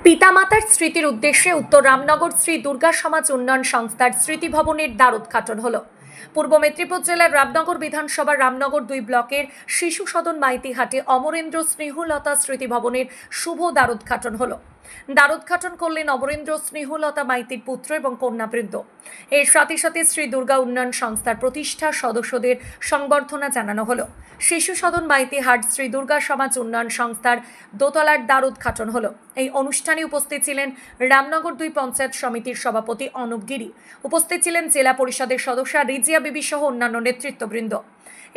পিতামাতার স্মৃতির উদ্দেশ্যে উত্তর রামনগর শ্রী দুর্গা সমাজ উন্নয়ন সংস্থার স্মৃতি ভবনের দ্বার উদ্ঘাটন হলো। পূর্ব মেদিনীপুর জেলার রামনগর বিধানসভার রামনগর 2 ব্লকের শিশু সদন মাইতিহাটে অমরেন্দ্র স্নেহলতা স্মৃতি ভবনের শুভ দ্বার উদ্ঘাটন হলো। দ্বার উদ্ঘাটন করলেন অমরেন্দ্র স্নেহলতা মাইতির পুত্র এবং কন্যাবৃন্দ। এর সাথে সাথে শ্রী দুর্গা উন্নয়ন সংস্থার প্রতিষ্ঠা সদস্যদের সংবর্ধনা জানানো হলো। শিশু সদন মাইতিহাট শ্রী দুর্গা সমাজ উন্নয়ন সংস্থার দোতলার দ্বার উদ্ঘাটন হলো। এই অনুষ্ঠানে উপস্থিত ছিলেন রামনগর 2 পঞ্চায়েত সমিতির সভাপতি অনুপ গিরি, উপস্থিত ছিলেন জেলা পরিষদের সদস্য রিজিয়া বিবি সহ অন্যান্য নেতৃত্ববৃন্দ।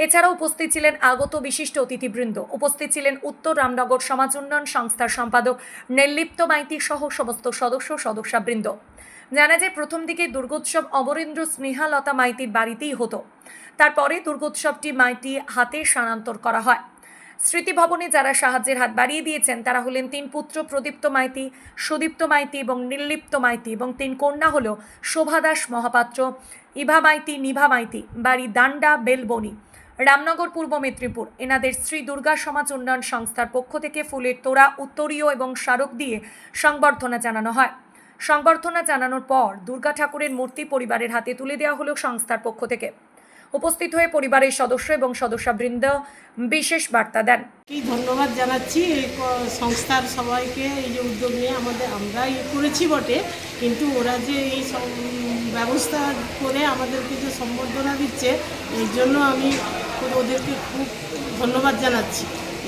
এছাড়াও উপস্থিত ছিলেন আগত বিশিষ্ট অতিথিবৃন্দ। উপস্থিত ছিলেন উত্তর রামনগর সমাজ উন্নয়ন সংস্থার সম্পাদক নির্লিপ্ত মাইতি সহ সমস্ত সদস্যবৃন্দ। জানা যায়, প্রথম দিকে দুর্গোৎসব অমরেন্দ্র স্নেহলতা মাইতির বাড়িতেই হতো। তারপরে দুর্গোৎসবটি মাইতি হাতে স্থানান্তর করা হয়। স্মৃতি ভবনে যারা সাহায্যের হাত বাড়িয়ে দিয়েছেন তারা হলেন 3 পুত্র প্রদীপ্ত মাইতি, সুদীপ্ত মাইতি এবং নির্লিপ্ত মাইতি, এবং 3 কন্যা হল শোভা দাস মহাপাত্র, ইভা মাইতি, নিভা মাইতি, বাড়ি দান্ডা বেলবনি, রামনগর, পূর্ব মেদিনীপুর। এনাদের শ্রী দুর্গা সমাজ উন্নয়ন সংস্থার পক্ষ থেকে ফুলের তোড়া, উত্তরীয় এবং স্মারক দিয়ে সংবর্ধনা জানানো হয়। সংবর্ধনা জানানোর পর দুর্গা ঠাকুরের মূর্তি পরিবারের হাতে তুলে দেওয়া হলো সংস্থার পক্ষ থেকে। উপস্থিত হয়ে পরিবারের সদস্য এবং সদস্যবৃন্দ বিশেষ বার্তা দেন। ধন্যবাদ জানাচ্ছি এই সংস্থার সবাইকে। এই যে উদ্যোগ নিয়ে আমরা করেছি বটে, কিন্তু ওরা যে এই ব্যবস্থা করে আমাদেরকে যে সম্বর্ধনা দিচ্ছে, এই জন্য আমি ওদেরকে খুব ধন্যবাদ জানাচ্ছি।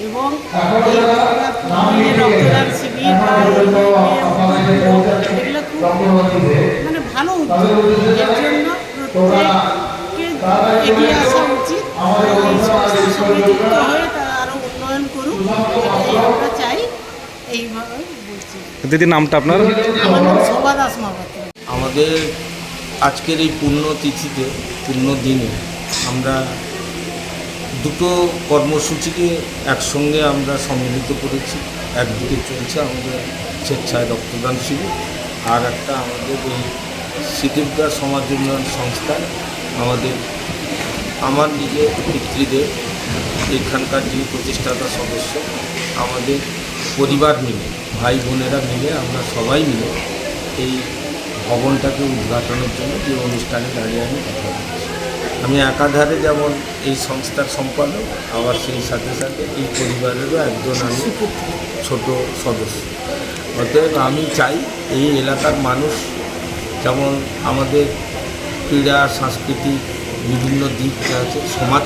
এবং এই রক্তদান শিবির এগুলো খুব ভালো উদ্যোগ। এর জন্য প্রত্যেককে এগিয়ে আসা উচিত। এই সংস্থার সঙ্গে যুক্ত হয়ে তারা আরও উন্নয়ন করুক, এটাই আমরা চাই। এইভাবে বলছি। দিদি, নামটা আপনার? আমার নাম শোভা দাস মহাপাত্র। আমাদের আজকের এই পুণ্যতিথিতে, পুণ্য দিনে আমরা দুটো কর্মসূচিকে একসঙ্গে আমরা সম্মিলিত করেছি। একদিকে চলছে আমাদের স্বেচ্ছায় রক্তদান শিবির, আর একটা আমাদের এই শ্রী দুর্গা সমাজ উন্নয়ন সংস্থা আমার নিজের পিতৃদের, এখানকার যিনি প্রতিষ্ঠাতা সদস্য, আমাদের পরিবার মিলে, ভাই বোনেরা মিলে, আমরা সবাই মিলে এই ভবনটাকে উদ্ঘাটনের জন্য যে অনুষ্ঠানে দাঁড়িয়ে আমি কথা বলছি। আমি একাধারে যেমন এই সংস্থার সম্পাদক, আবার সেই সাথে সাথে এই পরিবারেরও একজন আমি ছোট সদস্য। অতএব আমি চাই এই এলাকার মানুষ যেমন আমাদের ক্রীড়া, সাংস্কৃতিক বিভিন্ন দিক আছে, সমাজ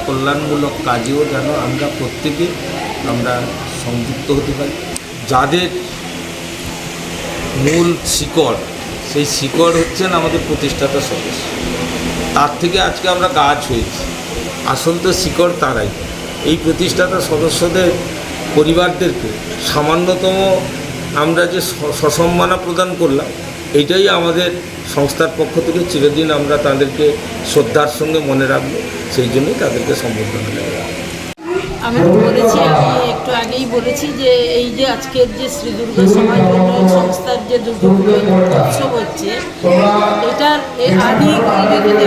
কল্যাণমূলক কাজেও যেন আমরা প্রত্যেকে সংযুক্ত হতে পারি। যাদের মূল শিকড়, সেই শিকড় হচ্ছেন আমাদের প্রতিষ্ঠাতা সদস্য। তার থেকে আজকে আমরা গাছ হয়েছি, আসল তো শিকড় তারাই। এই প্রতিষ্ঠাতা সদস্যদের পরিবারদেরকে সামান্যতম আমরা যে সসম্মাননা প্রদান করলাম, এইটাই আমাদের সংস্থার পক্ষ থেকে চিরদিন আমরা তাদেরকে শ্রদ্ধার সঙ্গে মনে রাখবো। সেই জন্যই তাদেরকে সম্বর্ধনা দেওয়া। আমি একটু আগেই বলেছি যে এই যে আজকের যে শ্রী দুর্গা সমাজ উন্নয়ন সংস্থার যে দুর্গা উৎসব হচ্ছে, এটার আদি যদি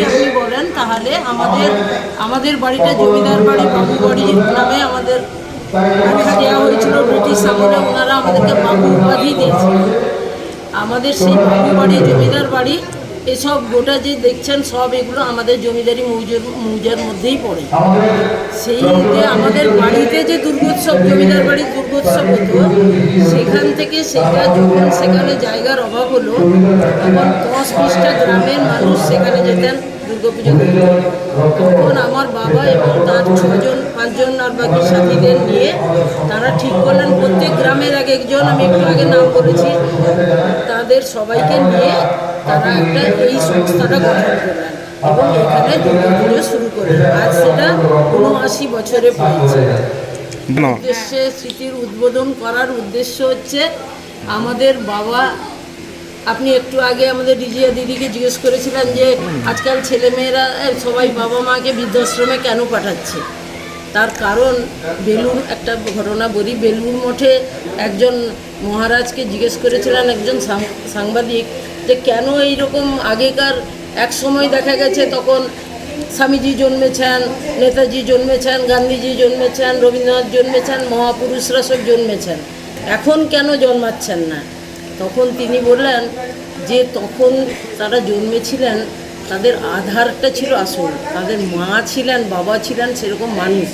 আপনি বলেন, তাহলে আমাদের বাড়িটা জমিদার বাড়ি, বাবু বাড়ি নামে আমাদের আখ্যা দেওয়া হয়েছিল ব্রিটিশ আমলে। ওনারা আমাদেরকে বাবু উপাধি দিয়েছিল। আমাদের সেই বাবু বাড়ি, জমিদার বাড়ি, এসব গোটা যে দেখছেন সব এগুলো আমাদের জমিদারি মৌজার মধ্যেই পড়ে। সেই যে আমাদের বাড়িতে যে দুর্গোৎসব, জমিদার বাড়ির দুর্গোৎসব হতো, সেখান থেকে সেটা যখন সেখানে জায়গার অভাব হলো, তখন 10-20টা গ্রামের মানুষ সেখানে যেতেন দুর্গাপুজো করতে। তখন আমার বাবা এবং তার 6-5জন আর বাকি সাথীদের নিয়ে তারা ঠিক করলেন প্রত্যেক গ্রামের একজন, আমি একটু আগে নাম বলেছি, তাদের সবাইকে নিয়ে তারা এই সংস্থাটা গঠন করলেন এবং এখানে দুর্গাপুজো শুরু করলেন। আজ সেটা 79 বছরে পড়েছে। উদ্দেশ্যে স্মৃতির উদ্বোধন করার উদ্দেশ্য হচ্ছে আমাদের বাবা, আপনি একটু আগে আমাদের রিজিয়া দিদিকে জিজ্ঞেস করেছিলেন যে আজকাল ছেলেমেয়েরা সবাই বাবা মাকে বৃদ্ধাশ্রমে কেন পাঠাচ্ছে। তার কারণ একটা ঘটনা বলি। বেলুর মঠে একজন মহারাজকে জিজ্ঞেস করেছিলেন একজন সাংবাদিক যে কেন এইরকম আগেকার এক সময় দেখা গেছে তখন স্বামীজি জন্মেছেন, নেতাজি জন্মেছেন, গান্ধীজি জন্মেছেন, রবীন্দ্রনাথ জন্মেছেন, মহাপুরুষরা সব জন্মেছেন, এখন কেন জন্মাচ্ছেন না? তখন তিনি বললেন যে তখন তারা জন্মেছিলেন, তাদের আধারটা ছিল আসল, তাদের মা ছিলেন, বাবা ছিলেন সেরকম মানুষ,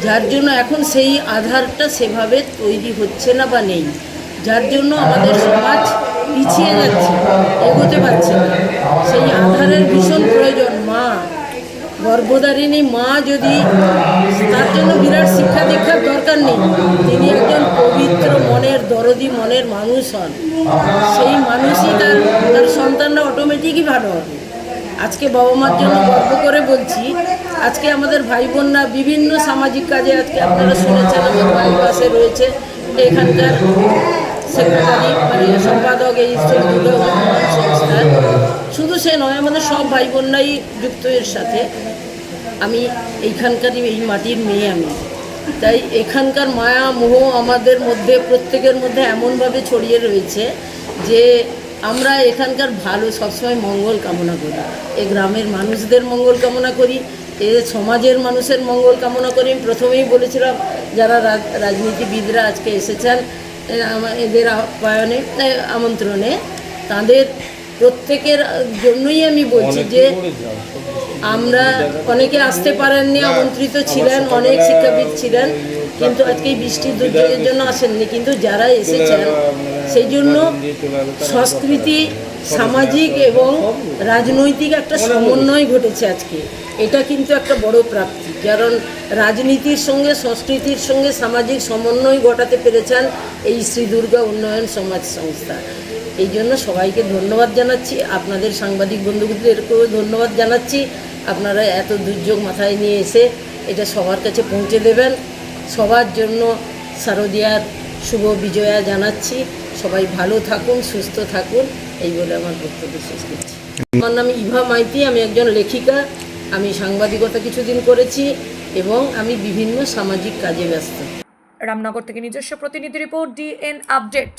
যার জন্য এখন সেই আধারটা সেভাবে তৈরি হচ্ছে না বা নেই, যার জন্য আমাদের সমাজ পিছিয়ে যাচ্ছে, এগোতে পারছে না। সেই আধারের ভীষণ প্রয়োজন। মা, গর্ভধারিণী মা যদি, তার জন্য বিরাট শিক্ষা দীক্ষার দরকার নেই, তিনি একজন পবিত্র মনের, দরদি মনের মানুষ হন, সেই মানুষই তার সন্তানরা অটোমেটিকই ভালো হবে। আজকে বাবা মার জন্য গর্ব করে বলছি, আজকে আমাদের ভাই বোনরা বিভিন্ন সামাজিক কাজে, আজকে আপনারা শুনেছেন আমার বাড়ির পাশে রয়েছে এখানকার সেক্রেটারি, মানে সম্পাদক এই শ্রীদুর্গা উন্নয়ন সংস্থার। শুধু সে নয়, আমাদের সব ভাই বোনরাই যুক্ত এর সাথে। আমি এইখানকারই, এই মাটির মেয়ে আমি, তাই এখানকার মায়া মোহ আমাদের মধ্যে, প্রত্যেকের মধ্যে এমনভাবে ছড়িয়ে রয়েছে যে আমরা এখানকার ভালো সবসময় মঙ্গল কামনা করি, এ গ্রামের মানুষদের মঙ্গল কামনা করি, এ সমাজের মানুষের মঙ্গল কামনা করি। আমি প্রথমেই বলেছিলাম যারা রাজনীতিবিদরা আজকে এসেছেন এদের আপ্যায়নে, আমন্ত্রণে, তাদের প্রত্যেকের জন্যই আমি বলছি যে আমরা, অনেকে আসতে পারেননি, আমন্ত্রিত ছিলেন, অনেক শিক্ষাবিদ ছিলেন, কিন্তু আজকে এই বৃষ্টির দুর্যোগের জন্য আসেননি, কিন্তু যারা এসেছেন সেই জন্য সংস্কৃতি, সামাজিক এবং রাজনৈতিক একটা সমন্বয় ঘটেছে আজকে। এটা কিন্তু একটা বড় প্রাপ্তি, কারণ রাজনীতির সঙ্গে, সংস্কৃতির সঙ্গে সামাজিক সমন্বয় ঘটাতে পেরেছেন এই শ্রী দুর্গা উন্নয়ন সমাজ সংস্থা। এই জন্য সবাইকে ধন্যবাদ জানাচ্ছি, আপনাদের সাংবাদিক বন্ধুদেরকেও ধন্যবাদ জানাচ্ছি। আপনারা এত দুর্যোগ মাথায় নিয়ে এসে এটা সবার কাছে পৌঁছে দেবেন। সবার জন্য শারদীয়ার শুভ বিজয়া জানাচ্ছি। সবাই ভালো থাকুন, সুস্থ থাকুন, এই বলে আমার বক্তব্য শেষ করছি। আমার নাম ইভা মাইতি, আমি একজন লেখিকা, আমি সাংবাদিকতা কিছুদিন করেছি এবং আমি বিভিন্ন সামাজিক কাজে ব্যস্ত। রামনগর থেকে নিজস্ব প্রতিনিধি রিপোর্ট, DN আপডেট।